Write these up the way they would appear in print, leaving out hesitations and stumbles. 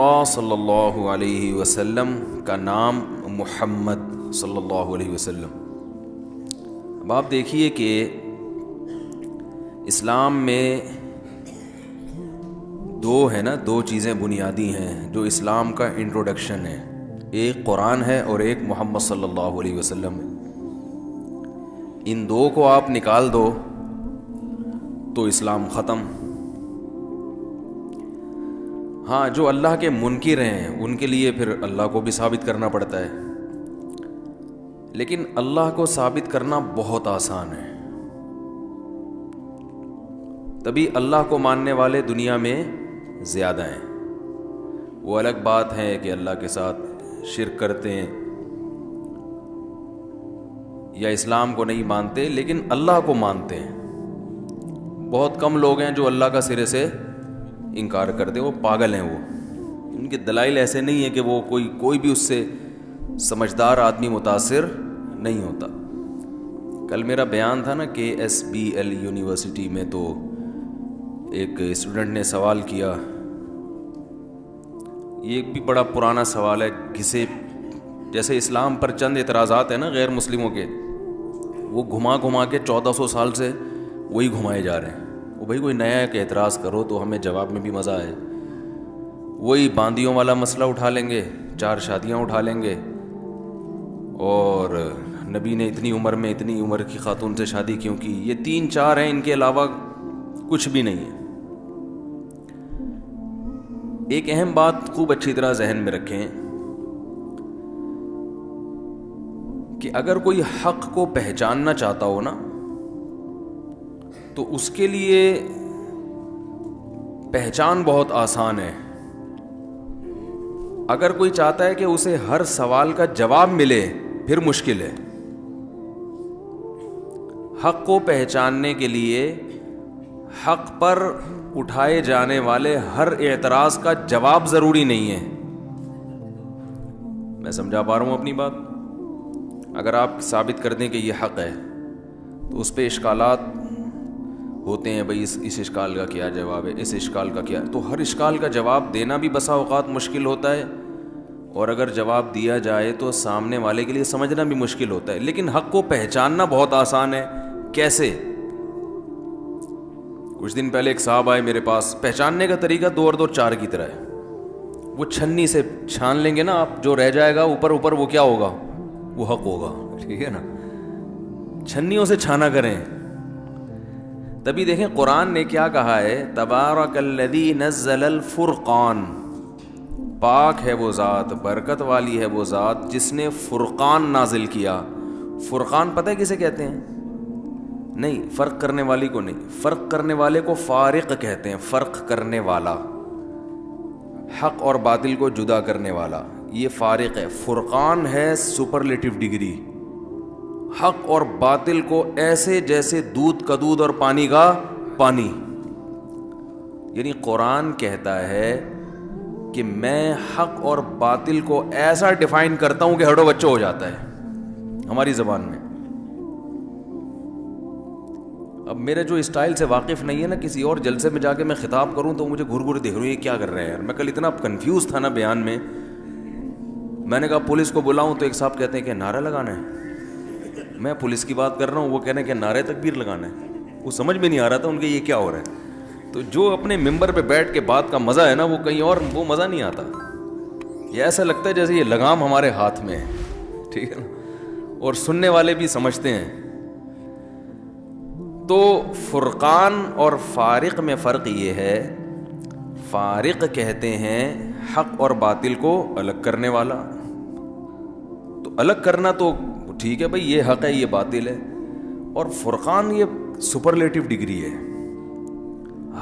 اللہ صلی اللہ علیہ وسلم کا نام محمد صلی اللہ علیہ وسلم. اب آپ دیکھیے کہ اسلام میں دو چیزیں بنیادی ہیں جو اسلام کا انٹروڈکشن ہے. ایک قرآن ہے اور ایک محمد صلی اللہ علیہ وسلم ہے. ان دو کو آپ نکال دو تو اسلام ختم. ہاں، جو اللہ کے منکر ہیں ان کے لیے پھر اللہ کو بھی ثابت کرنا پڑتا ہے، لیکن اللہ کو ثابت کرنا بہت آسان ہے. تبھی اللہ کو ماننے والے دنیا میں زیادہ ہیں. وہ الگ بات ہے کہ اللہ کے ساتھ شرک کرتے ہیں یا اسلام کو نہیں مانتے، لیکن اللہ کو مانتے ہیں. بہت کم لوگ ہیں جو اللہ کا سرے سے انکار کرتے ہیں. وہ پاگل ہیں. وہ ان کے دلائل ایسے نہیں ہیں کہ وہ کوئی بھی اس سے سمجھدار آدمی متاثر نہیں ہوتا. کل میرا بیان تھا نا KSBL یونیورسٹی میں، تو ایک اسٹوڈنٹ نے سوال کیا. یہ بھی بڑا پرانا سوال ہے، جیسے اسلام پر چند اعتراضات ہیں نا غیر مسلموں کے، وہ گھما کے 1400 سال سے وہی گھمائے جا رہے ہیں. وہ بھائی کوئی نیا ایک اعتراض کرو تو ہمیں جواب میں بھی مزہ آئے. وہی باندیوں والا مسئلہ اٹھا لیں گے، 4 شادیاں اٹھا لیں گے، اور نبی نے اتنی عمر کی خاتون سے شادی کیوں کی. یہ 3-4 ہیں، ان کے علاوہ کچھ بھی نہیں ہے. ایک اہم بات خوب اچھی طرح ذہن میں رکھیں کہ اگر کوئی حق کو پہچاننا چاہتا ہو نا، تو اس کے لیے پہچان بہت آسان ہے. اگر کوئی چاہتا ہے کہ اسے ہر سوال کا جواب ملے، پھر مشکل ہے. حق کو پہچاننے کے لیے حق پر اٹھائے جانے والے ہر اعتراض کا جواب ضروری نہیں ہے. میں سمجھا پا رہا ہوں اپنی بات؟ اگر آپ ثابت کر دیں کہ یہ حق ہے تو اس پہ اشکالات ہوتے ہیں. بھئی اس اشکال کا کیا جواب ہے، اس اشکال کا کیا، تو ہر اشکال کا جواب دینا بھی بسا اوقات مشکل ہوتا ہے، اور اگر جواب دیا جائے تو سامنے والے کے لیے سمجھنا بھی مشکل ہوتا ہے. لیکن حق کو پہچاننا بہت آسان ہے. کیسے؟ کچھ دن پہلے ایک صاحب آئے میرے پاس. پہچاننے کا طریقہ 2 اور 2 4 کی طرح ہے. وہ چھنی سے چھان لیں گے نا آپ، جو رہ جائے گا اوپر وہ کیا ہوگا؟ وہ حق ہوگا. ٹھیک ہے نا؟ چھنیوں سے چھانا کریں. تبھی دیکھیں قرآن نے کیا کہا ہے، تبارک الذی نزل الفرقان. پاک ہے وہ ذات، برکت والی ہے وہ ذات جس نے فرقان نازل کیا. فرقان پتہ ہے کسے کہتے ہیں؟ نہیں، فرق کرنے والی کو نہیں. فرق کرنے والے کو فارق کہتے ہیں. فرق کرنے والا، حق اور باطل کو جدا کرنے والا، یہ فارق ہے. فرقان ہے سپرلیٹو ڈگری. حق اور باطل کو ایسے جیسے دودھ کا دودھ اور پانی کا پانی. یعنی قرآن کہتا ہے کہ میں حق اور باطل کو ایسا ڈیفائن کرتا ہوں کہ ہڈو بچو ہو جاتا ہے ہماری زبان میں. اب میرے جو اسٹائل سے واقف نہیں ہے نا، کسی اور جلسے میں جا کے میں خطاب کروں تو مجھے گھر دیکھ رہا ہوں یہ کیا کر رہے ہیں یار. میں کل اتنا کنفیوز تھا نا بیان میں. میں نے کہا پولیس کو بلاؤں تو ایک صاحب کہتے ہیں کہ نعرہ لگانا ہے. میں پولیس کی بات کر رہا ہوں، وہ کہنے کہ نعرہ تکبیر لگانا ہے. وہ سمجھ میں نہیں آ رہا تھا ان کے یہ کیا ہو رہا ہے. تو جو اپنے ممبر پہ بیٹھ کے بات کا مزہ ہے نا، وہ کہیں اور وہ مزہ نہیں آتا. یہ ایسا لگتا ہے جیسے یہ لگام ہمارے ہاتھ میں ہے. ٹھیک ہے نا؟ اور سننے والے بھی سمجھتے ہیں. تو فرقان اور فارق میں فرق یہ ہے، فارق کہتے ہیں حق اور باطل کو الگ کرنے والا. تو الگ کرنا تو ٹھیک ہے بھائی، یہ حق ہے یہ باطل ہے. اور فرقان یہ سپرلیٹو ڈگری ہے.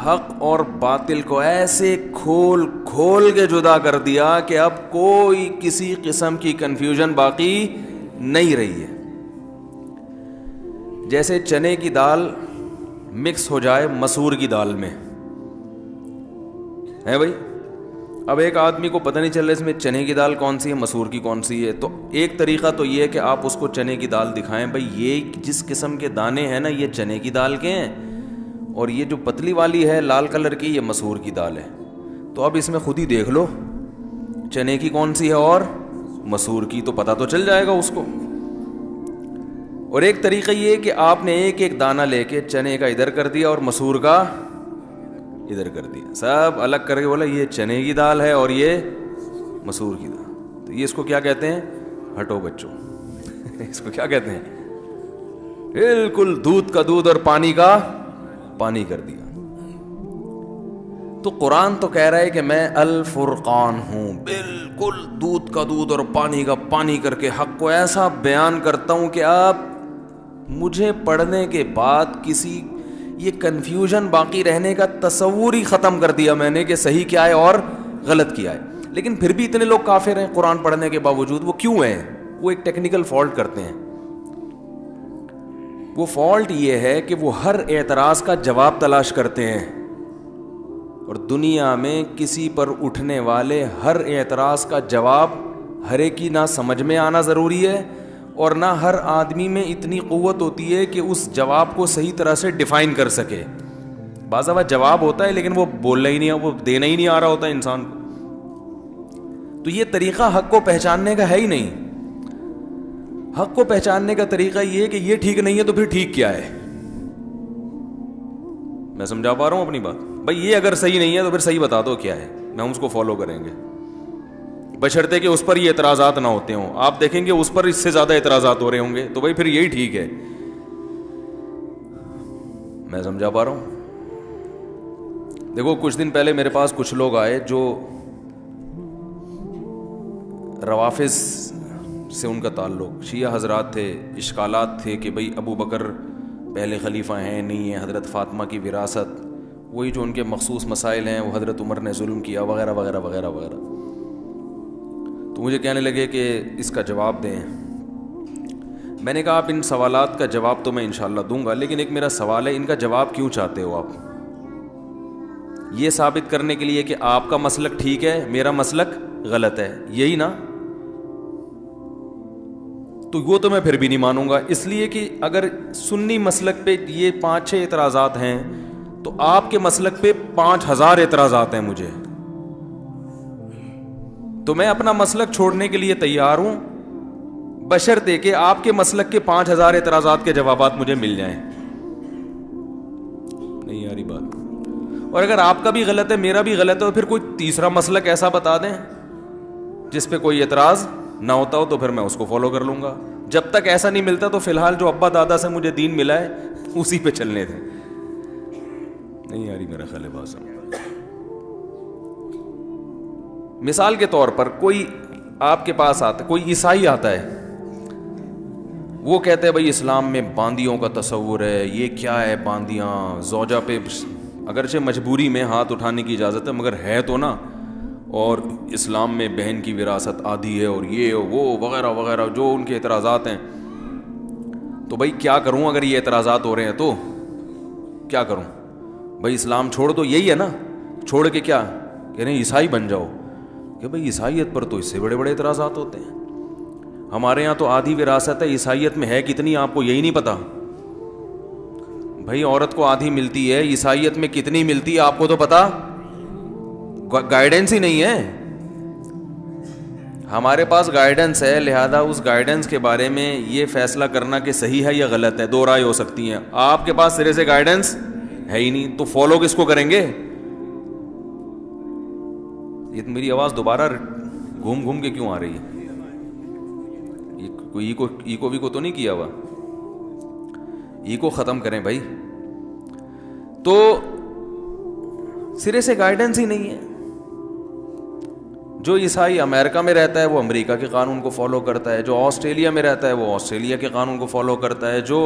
حق اور باطل کو ایسے کھول کے جدا کر دیا کہ اب کوئی کسی قسم کی کنفیوژن باقی نہیں رہی ہے. جیسے چنے کی دال مکس ہو جائے مسور کی دال میں، ہے بھائی. اب ایک آدمی کو پتہ نہیں چل رہا اس میں چنے کی دال کون سی ہے، مسور کی کون سی ہے. تو ایک طریقہ تو یہ ہے کہ آپ اس کو چنے کی دال دکھائیں، بھائی یہ جس قسم کے دانے ہیں نا یہ چنے کی دال کے ہیں، اور یہ جو پتلی والی ہے لال کلر کی یہ مسور کی دال ہے. تو اب اس میں خود ہی دیکھ لو چنے کی کون سی ہے اور مسور کی، تو پتہ تو چل جائے گا اس کو. اور ایک طریقہ یہ کہ آپ نے ایک ایک دانہ لے کے چنے کا ادھر کر دیا اور مسور کا ادھر کر دیا, سب الگ کر کے بولا یہ چنے کی دال ہے اور یہ مسور کی دال. تو یہ اس کو کیا کہتے ہیں؟ ہٹو بچوں. اس کو کیا کہتے ہیں؟ بالکل دودھ کا دودھ اور پانی کا پانی کر دیا. تو قرآن تو کہہ رہا ہے کہ میں الفرقان ہوں, بالکل دودھ کا دودھ اور پانی کا پانی کر کے حق کو ایسا بیان کرتا ہوں کہ آپ مجھے پڑھنے کے بعد کسی یہ کنفیوژن باقی رہنے کا تصور ہی ختم کر دیا میں نے کہ صحیح کیا ہے اور غلط کیا ہے. لیکن پھر بھی اتنے لوگ کافر ہیں قرآن پڑھنے کے باوجود. وہ کیوں ہیں؟ وہ ایک ٹیکنیکل فالٹ کرتے ہیں. وہ فالٹ یہ ہے کہ وہ ہر اعتراض کا جواب تلاش کرتے ہیں, اور دنیا میں کسی پر اٹھنے والے ہر اعتراض کا جواب ہر ایک کی نہ سمجھ میں آنا ضروری ہے, اور نہ ہر آدمی میں اتنی قوت ہوتی ہے کہ اس جواب کو صحیح طرح سے ڈیفائن کر سکے. بعض دفعہ جواب ہوتا ہے لیکن وہ بولنا ہی نہیں, وہ دینا ہی نہیں آ رہا ہوتا انسان کو. تو یہ طریقہ حق کو پہچاننے کا ہے ہی نہیں. حق کو پہچاننے کا طریقہ یہ کہ یہ ٹھیک نہیں ہے تو پھر ٹھیک کیا ہے. میں سمجھا پا رہا ہوں اپنی بات؟ بھائی یہ اگر صحیح نہیں ہے تو پھر صحیح بتا دو کیا ہے, ہم اس کو فالو کریں گے, بشرطے کہ اس پر یہ اعتراضات نہ ہوتے ہوں. آپ دیکھیں گے اس پر اس سے زیادہ اعتراضات ہو رہے ہوں گے, تو بھائی پھر یہی ٹھیک ہے. میں سمجھا پا رہا ہوں؟ دیکھو کچھ دن پہلے میرے پاس کچھ لوگ آئے جو روافظ سے ان کا تعلق, شیعہ حضرات تھے. اشکالات تھے کہ بھئی ابو بکر پہلے خلیفہ ہیں نہیں ہیں, حضرت فاطمہ کی وراثت, وہی جو ان کے مخصوص مسائل ہیں, وہ حضرت عمر نے ظلم کیا وغیرہ وغیرہ وغیرہ وغیرہ. تو مجھے کہنے لگے کہ اس کا جواب دیں. میں نے کہا آپ ان سوالات کا جواب تو میں انشاءاللہ دوں گا, لیکن ایک میرا سوال ہے, ان کا جواب کیوں چاہتے ہو آپ؟ یہ ثابت کرنے کے لیے کہ آپ کا مسلک ٹھیک ہے میرا مسلک غلط ہے, یہی نا؟ تو وہ تو میں پھر بھی نہیں مانوں گا, اس لیے کہ اگر سنی مسلک پہ یہ 5-6 اعتراضات ہیں تو آپ کے مسلک پہ 5000 اعتراضات ہیں مجھے. تو میں اپنا مسلک چھوڑنے کے لیے تیار ہوں بشرطے کہ آپ کے مسلک کے 5000 اعتراضات کے جوابات مجھے مل جائیں. نہیں یاری بات. اور اگر آپ کا بھی غلط ہے میرا بھی غلط ہے تو پھر کوئی تیسرا مسلک ایسا بتا دیں جس پہ کوئی اعتراض نہ ہوتا ہو, تو پھر میں اس کو فالو کر لوں گا. جب تک ایسا نہیں ملتا تو فی الحال جو ابا دادا سے مجھے دین ملا ہے اسی پہ چلنے تھے. نہیں یاری میرا خیال ہے بات. مثال کے طور پر کوئی آپ کے پاس آتا, کوئی عیسائی آتا ہے, وہ کہتے ہیں بھائی اسلام میں باندیوں کا تصور ہے, یہ کیا ہے باندیاں, زوجہ پہ اگرچہ مجبوری میں ہاتھ اٹھانے کی اجازت ہے مگر ہے تو نا, اور اسلام میں بہن کی وراثت آدھی ہے اور یہ وہ وغیرہ وغیرہ جو ان کے اعتراضات ہیں. تو بھائی کیا کروں اگر یہ اعتراضات ہو رہے ہیں تو کیا کروں؟ بھائی اسلام چھوڑ دو, یہی ہے نا, چھوڑ کے کیا کہہ رہے ہیں عیسائی بن جاؤ, کہ بھائی عیسائیت پر تو اس سے بڑے بڑے اعتراضات ہوتے ہیں. ہمارے یہاں تو آدھی وراثت ہے, عیسائیت میں ہے کتنی آپ کو یہی نہیں پتا. بھائی عورت کو آدھی ملتی ہے, عیسائیت میں کتنی ملتی ہے آپ کو تو پتا, گائیڈنس ہی نہیں ہے. ہمارے پاس گائیڈنس ہے, لہذا اس گائیڈنس کے بارے میں یہ فیصلہ کرنا کہ صحیح ہے یا غلط ہے, دو رائے ہو سکتی ہیں. آپ کے پاس سرے سے گائیڈنس ہے ہی نہیں, تو فالو کس کو کریں گے؟ یہ میری آواز دوبارہ گھوم گھوم کے کیوں آ رہی ہے؟ کوئی ایکو بھی کو تو نہیں کیا ہوا؟ ایکو ختم کریں بھائی. تو سرے سے گائیڈنس ہی نہیں ہے. جو عیسائی امریکہ میں رہتا ہے وہ امریکہ کے قانون کو فالو کرتا ہے, جو آسٹریلیا میں رہتا ہے وہ آسٹریلیا کے قانون کو فالو کرتا ہے, جو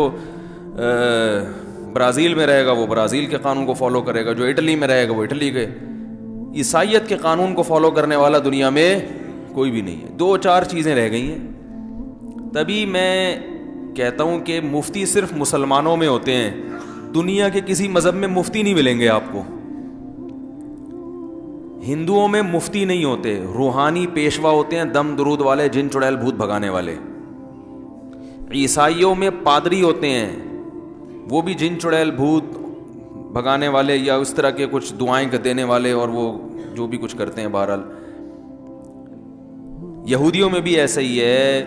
برازیل میں رہے گا وہ برازیل کے قانون کو فالو کرے گا, جو اٹلی میں رہے گا وہ اٹلی کے. عیسائیت کے قانون کو فالو کرنے والا دنیا میں کوئی بھی نہیں ہے. 2-4 چیزیں رہ گئی ہیں. تبھی میں کہتا ہوں کہ مفتی صرف مسلمانوں میں ہوتے ہیں, دنیا کے کسی مذہب میں مفتی نہیں ملیں گے آپ کو. ہندوؤں میں مفتی نہیں ہوتے, روحانی پیشوا ہوتے ہیں, دم درود والے, جن چڑیل بھوت بھگانے والے. عیسائیوں میں پادری ہوتے ہیں, وہ بھی جن چڑیل بھوت بھگانے والے یا اس طرح کے کچھ دعائیں دینے والے, اور وہ جو بھی کچھ کرتے ہیں. بہرحال یہودیوں میں بھی ایسا ہی ہے,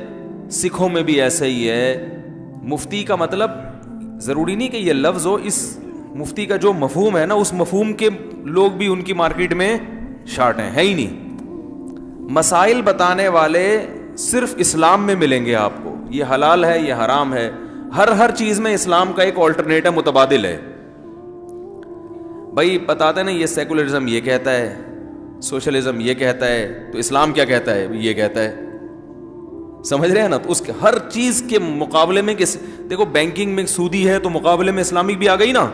سکھوں میں بھی ایسا ہی ہے. مفتی کا مطلب ضروری نہیں کہ یہ لفظ ہو, اس مفتی کا جو مفہوم ہے نا, اس مفہوم کے لوگ بھی ان کی مارکیٹ میں شارٹ ہیں, ہے ہی نہیں. مسائل بتانے والے صرف اسلام میں ملیں گے آپ کو, یہ حلال ہے, یہ حرام ہے, ہر چیز میں اسلام کا ایک آلٹرنیٹو متبادل ہے. بھائی بتاتے نا, یہ سیکولرزم یہ کہتا ہے, سوشلزم یہ کہتا ہے, تو اسلام کیا کہتا ہے, یہ کہتا ہے. سمجھ رہے ہیں نا؟ تو اس کے ہر چیز کے مقابلے میں دیکھو, بینکنگ میں سودی ہے تو مقابلے میں اسلامی بھی آ گئی نا.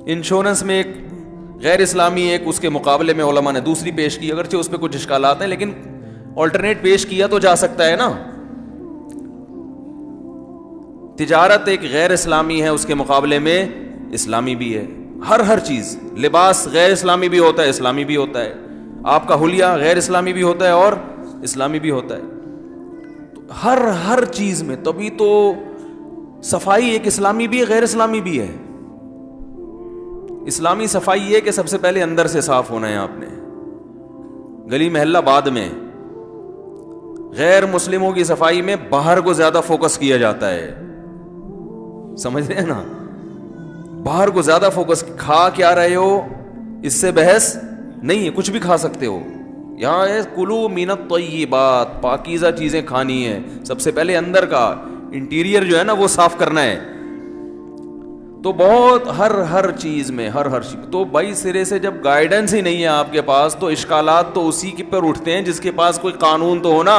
انشورنس میں ایک غیر اسلامی, ایک اس کے مقابلے میں علماء نے دوسری پیش کی, اگرچہ اس پہ کچھ اشکالات ہیں لیکن آلٹرنیٹ پیش کیا تو جا سکتا ہے نا. تجارت ایک غیر اسلامی ہے, اس کے مقابلے میں اسلامی بھی ہے. ہر چیز, لباس غیر اسلامی بھی ہوتا ہے, اسلامی بھی ہوتا ہے. آپ کا حلیہ غیر اسلامی بھی ہوتا ہے اور اسلامی بھی ہوتا ہے. تو ہر چیز میں, تبھی تو صفائی ایک اسلامی بھی ہے, غیر اسلامی بھی ہے. اسلامی صفائی یہ کہ سب سے پہلے اندر سے صاف ہونا ہے آپ نے, گلی محلہ بعد میں. غیر مسلموں کی صفائی میں باہر کو زیادہ فوکس کیا جاتا ہے, سمجھ رہے ہیں نا, باہر کو زیادہ فوکس. کھا کیا رہے ہو اس سے بحث نہیں ہے, کچھ بھی کھا سکتے ہو. یہاں ہے کلو من الطیبات, پاکیزہ چیزیں کھانی ہے. سب سے پہلے اندر کا انٹیریئر جو ہے نا وہ صاف کرنا ہے. تو بہت ہر چیز میں ہر چیز. تو بھائی سرے سے جب گائیڈنس ہی نہیں ہے آپ کے پاس, تو اشکالات تو اسی کے پر اٹھتے ہیں جس کے پاس کوئی قانون تو ہونا.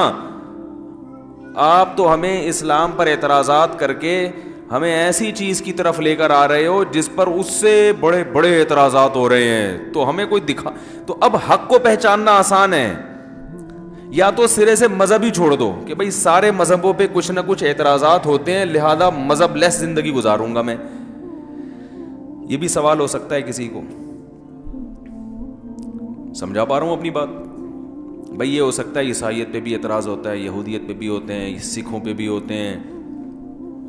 آپ تو ہمیں اسلام پر اعتراضات کر کے ہمیں ایسی چیز کی طرف لے کر آ رہے ہو جس پر اس سے بڑے اعتراضات ہو رہے ہیں. تو ہمیں کوئی تو اب حق کو پہچاننا آسان ہے, یا تو سرے سے مذہب ہی چھوڑ دو کہ بھائی سارے مذہبوں پہ کچھ نہ کچھ اعتراضات ہوتے ہیں, لہذا مذہب لیس زندگی گزاروں گا میں. یہ بھی سوال ہو سکتا ہے کسی کو. سمجھا پا رہا ہوں اپنی بات؟ بھائی یہ ہو سکتا ہے عیسائیت پہ بھی اعتراض ہوتا ہے, یہودیت پہ بھی ہوتے ہیں, سکھوں پہ بھی ہوتے ہیں,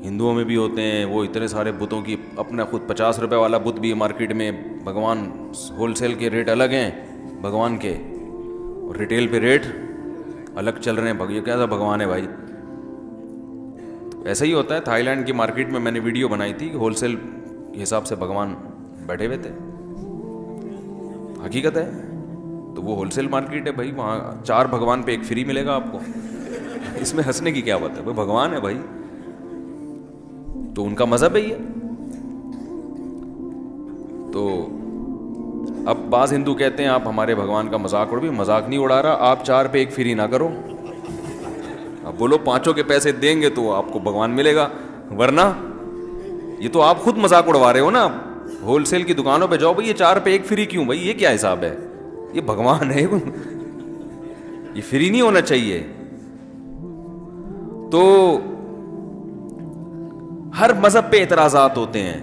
ہندوؤں میں بھی ہوتے ہیں. وہ اتنے سارے بتوں کی, اپنا خود 50 روپے والا بت بھی مارکیٹ میں, بھگوان ہول سیل کے ریٹ الگ ہیں بھگوان کے, اور ریٹیل پہ ریٹ الگ چل رہے ہیں. یہ کیسا بھگوان ہے بھائی؟ ایسا ہی ہوتا ہے. تھائی لینڈ کی مارکیٹ میں نے ویڈیو بنائی تھی کہ ہول سیل کے حساب سے بھگوان بیٹھے ہوئے تھے, حقیقت ہے. تو وہ ہول سیل مارکیٹ ہے بھائی, وہاں 4 بھگوان پہ 1 فری ملے گا آپ کو. اس میں ہنسنے کی کیا بات ہے, وہ بھگوان ہے بھائی, تو ان کا مذہب ہے یہ. تو اب بعض ہندو کہتے ہیں آپ ہمارے بھگوان کا مذاق اڑ بھی, مذاق نہیں اڑا رہا, آپ 4 پہ 1 فری نہ کرو. اب بولو 5 کے پیسے دیں گے تو آپ کو بھگوان ملے گا, ورنہ یہ تو آپ خود مذاق اڑوا رہے ہو نا. ہول سیل کی دکانوں پہ جاؤ بھائی, یہ 4 پہ 1 فری کیوں بھائی, یہ کیا حساب ہے؟ یہ بھگوان ہے, یہ فری نہیں ہونا چاہیے. تو ہر مذہب پہ اعتراضات ہوتے ہیں.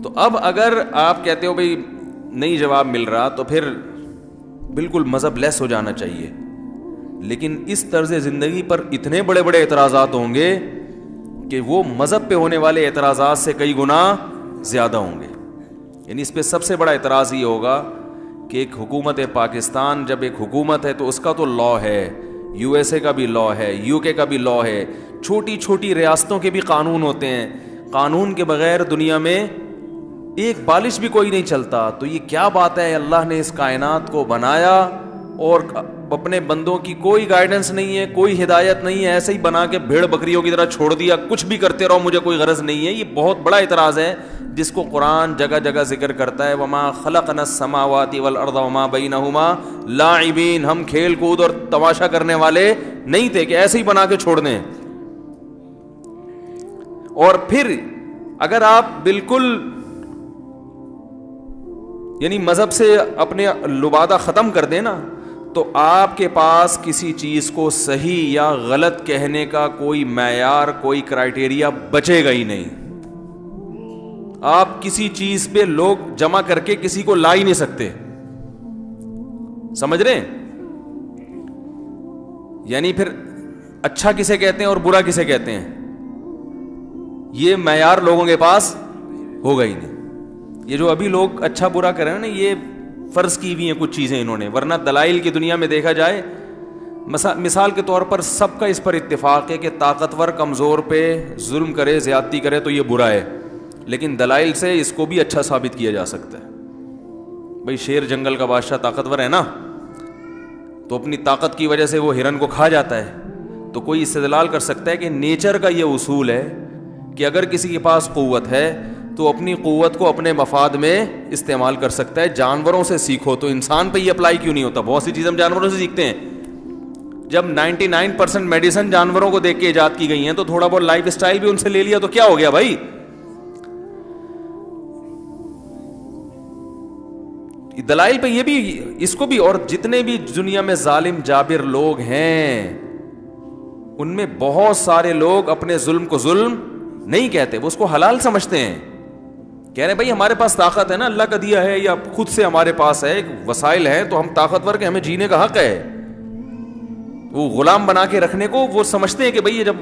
تو اب اگر آپ کہتے ہو بھائی نہیں جواب مل رہا, تو پھر بالکل مذہب لیس ہو جانا چاہیے. لیکن اس طرز زندگی پر اتنے بڑے اعتراضات ہوں گے کہ وہ مذہب پہ ہونے والے اعتراضات سے کئی گنا زیادہ ہوں گے. یعنی اس پہ سب سے بڑا اعتراض یہ ہوگا کہ ایک حکومت پاکستان جب ایک حکومت ہے تو اس کا تو لا ہے, یو ایس اے کا بھی لا ہے, یو کے کا بھی لا ہے, چھوٹی ریاستوں کے بھی قانون ہوتے ہیں. قانون کے بغیر دنیا میں ایک بالش بھی کوئی نہیں چلتا. تو یہ کیا بات ہے, اللہ نے اس کائنات کو بنایا اور اپنے بندوں کی کوئی گائیڈنس نہیں ہے, کوئی ہدایت نہیں ہے, ایسے ہی بنا کے بھیڑ بکریوں کی طرح چھوڑ دیا, کچھ بھی کرتے رہو, مجھے کوئی غرض نہیں ہے. یہ بہت بڑا اعتراض ہے جس کو قرآن جگہ ذکر کرتا ہے. وما خلقنا السماوات والارض وما بینہما لاعبین, ہم کھیل کود اور تماشا کرنے والے نہیں تھے کہ ایسے ہی بنا کے چھوڑ دیں. اور پھر اگر آپ بالکل یعنی مذہب سے اپنے لبادہ ختم کر دیں نا, تو آپ کے پاس کسی چیز کو صحیح یا غلط کہنے کا کوئی معیار, کوئی کرائیٹیریا بچے گا ہی نہیں. آپ کسی چیز پہ لوگ جمع کر کے کسی کو لا ہی نہیں سکتے. سمجھ رہے ہیں؟ یعنی پھر اچھا کسے کہتے ہیں اور برا کسے کہتے ہیں, یہ معیار لوگوں کے پاس ہوگا ہی نہیں. یہ جو ابھی لوگ اچھا برا کر رہے ہیں نا, یہ فرض کی ہوئی ہیں کچھ چیزیں انہوں نے, ورنہ دلائل کی دنیا میں دیکھا جائے مثال کے طور پر سب کا اس پر اتفاق ہے کہ طاقتور کمزور پہ ظلم کرے، زیادتی کرے تو یہ برا ہے، لیکن دلائل سے اس کو بھی اچھا ثابت کیا جا سکتا ہے. بھئی شیر جنگل کا بادشاہ طاقتور ہے نا، تو اپنی طاقت کی وجہ سے وہ ہرن کو کھا جاتا ہے. تو کوئی استدلال کر سکتا ہے کہ نیچر کا یہ اصول ہے کہ اگر کسی کے پاس قوت ہے تو اپنی قوت کو اپنے مفاد میں استعمال کر سکتا ہے. جانوروں سے سیکھو تو انسان پہ یہ اپلائی کیوں نہیں ہوتا؟ بہت سی چیزیں ہم جانوروں سے سیکھتے ہیں. جب 99% میڈیسن جانوروں کو دیکھ کے ایجاد کی گئی ہیں تو تھوڑا بہت لائف اسٹائل بھی ان سے لے لیا تو کیا ہو گیا بھائی؟ دلائل پہ یہ بھی، اس کو بھی، اور جتنے بھی دنیا میں ظالم جابر لوگ ہیں ان میں بہت سارے لوگ اپنے ظلم کو ظلم نہیں کہتے، وہ اس کو حلال سمجھتے ہیں. کہہ رہے ہیں بھائی ہمارے پاس طاقت ہے نا، اللہ کا دیا ہے یا خود سے ہمارے پاس ہے، وسائل ہیں تو ہم طاقتور کے، ہمیں جینے کا حق ہے. وہ غلام بنا کے رکھنے کو وہ سمجھتے ہیں کہ بھئی جب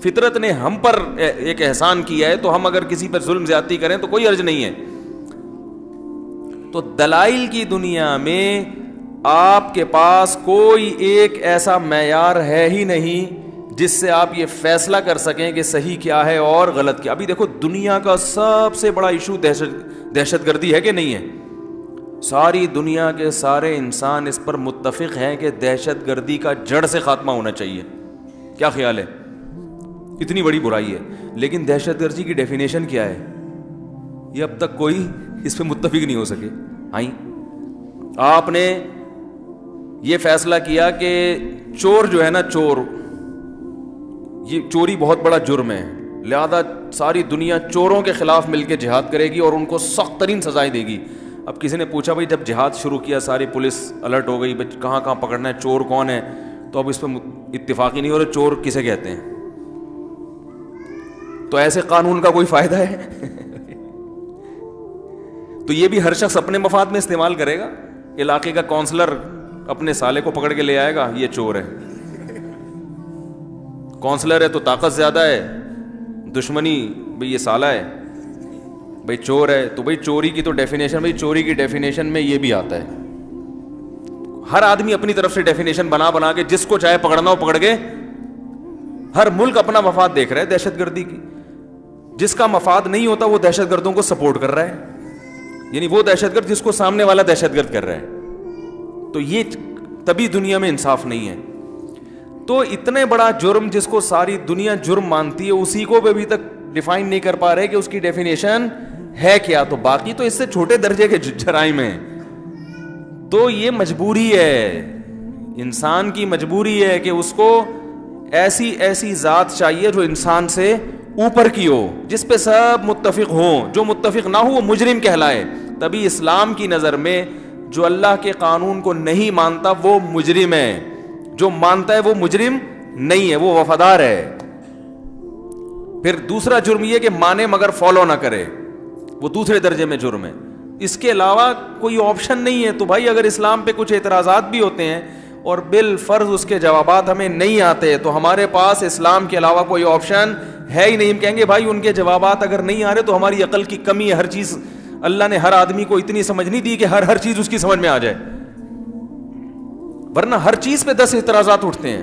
فطرت نے ہم پر ایک احسان کیا ہے تو ہم اگر کسی پر ظلم زیادتی کریں تو کوئی حرج نہیں ہے. تو دلائل کی دنیا میں آپ کے پاس کوئی ایک ایسا معیار ہے ہی نہیں جس سے آپ یہ فیصلہ کر سکیں کہ صحیح کیا ہے اور غلط کیا. ابھی دیکھو دنیا کا سب سے بڑا ایشو دہشت گردی ہے کہ نہیں ہے؟ ساری دنیا کے سارے انسان اس پر متفق ہیں کہ دہشت گردی کا جڑ سے خاتمہ ہونا چاہیے. کیا خیال ہے؟ اتنی بڑی برائی ہے، لیکن دہشت گردی کی ڈیفینیشن کیا ہے یہ اب تک کوئی اس پہ متفق نہیں ہو سکے. آپ نے یہ فیصلہ کیا کہ چور جو ہے نا، چور، یہ چوری بہت بڑا جرم ہے، لہذا ساری دنیا چوروں کے خلاف مل کے جہاد کرے گی اور ان کو سخت ترین سزائیں دے گی. اب کسی نے پوچھا بھائی جب جہاد شروع کیا ساری پولیس الرٹ ہو گئی کہاں کہاں پکڑنا ہے، چور کون ہے، تو اب اس پہ اتفاق ہی نہیں ہو رہا چور کسے کہتے ہیں. تو ایسے قانون کا کوئی فائدہ ہے؟ تو یہ بھی ہر شخص اپنے مفاد میں استعمال کرے گا. علاقے کا کونسلر اپنے سالے کو پکڑ کے لے آئے گا، یہ چور ہے. کونسلر ہے تو طاقت زیادہ ہے، دشمنی بھئی یہ سالہ ہے، بھئی چور ہے. تو بھئی چوری کی تو ڈیفینیشن، بھئی چوری کی ڈیفینیشن میں یہ بھی آتا ہے. ہر آدمی اپنی طرف سے ڈیفینیشن بنا کے جس کو چاہے پکڑنا ہو پکڑ کے. ہر ملک اپنا مفاد دیکھ رہا ہے دہشت گردی کی. جس کا مفاد نہیں ہوتا وہ دہشت گردوں کو سپورٹ کر رہا ہے، یعنی وہ دہشت گرد جس کو سامنے والا دہشت گرد کر رہا ہے. تو یہ تبھی دنیا میں انصاف نہیں ہے. تو اتنے بڑا جرم جس کو ساری دنیا جرم مانتی ہے اسی کو بھی ابھی تک ڈیفائن نہیں کر پا رہے کہ اس کی ڈیفینیشن ہے کیا. تو باقی تو اس سے چھوٹے درجے کے جرائم ہیں. تو یہ مجبوری ہے، انسان کی مجبوری ہے کہ اس کو ایسی ذات چاہیے جو انسان سے اوپر کی ہو، جس پہ سب متفق ہوں. جو متفق نہ ہو وہ مجرم کہلائے. تبھی اسلام کی نظر میں جو اللہ کے قانون کو نہیں مانتا وہ مجرم ہے، جو مانتا ہے وہ مجرم نہیں ہے، وہ وفادار ہے. پھر دوسرا جرم یہ کہ مانے مگر فالو نہ کرے، وہ دوسرے درجے میں جرم ہے. اس کے علاوہ کوئی آپشن نہیں ہے. تو بھائی اگر اسلام پہ کچھ اعتراضات بھی ہوتے ہیں اور بالفرض اس کے جوابات ہمیں نہیں آتے تو ہمارے پاس اسلام کے علاوہ کوئی آپشن ہے ہی نہیں. ہم کہیں گے بھائی ان کے جوابات اگر نہیں آ رہے تو ہماری عقل کی کمی ہے. ہر چیز اللہ نے ہر آدمی کو اتنی سمجھ نہیں دی کہ ہر چیز اس کی سمجھ میں آ جائے، ورنہ ہر چیز پہ 10 اعتراضات اٹھتے ہیں.